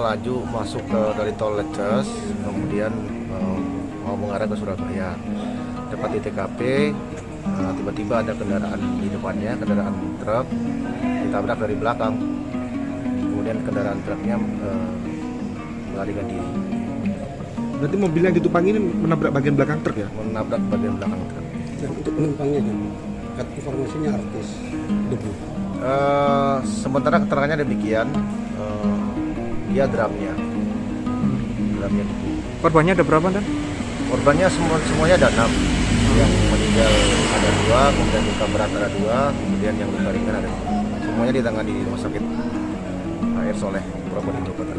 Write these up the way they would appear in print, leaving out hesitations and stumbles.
maju masuk dari tol Leces, kemudian mau mengarah ke Surabaya. Tepat di TKP, tiba-tiba ada kendaraan di depannya, kendaraan truk ditabrak dari belakang. Kemudian kendaraan truknya melarikan diri. Berarti mobil yang ditumpangi ini menabrak bagian belakang truk ya? Menabrak bagian belakang truk. Dan untuk penumpangnya kan, informasinya artis debu. Sementara keterangannya demikian, dia drumnya debu. Korbannya ada berapa dan? Korbannya semuanya ada 6. Yang meninggal ada 2, kemudian luka berat ada 2, kemudian yang luka ringan ada 2. Semuanya ditangani di rumah sakit Air Soleh, Probolinggo Kota.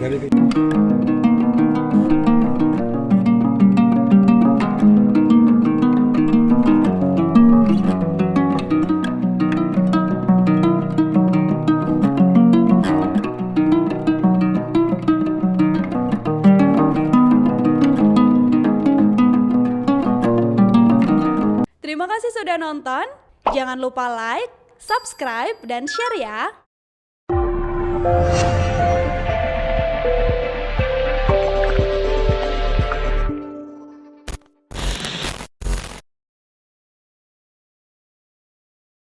Terima kasih sudah nonton. Jangan lupa like, subscribe, dan share ya.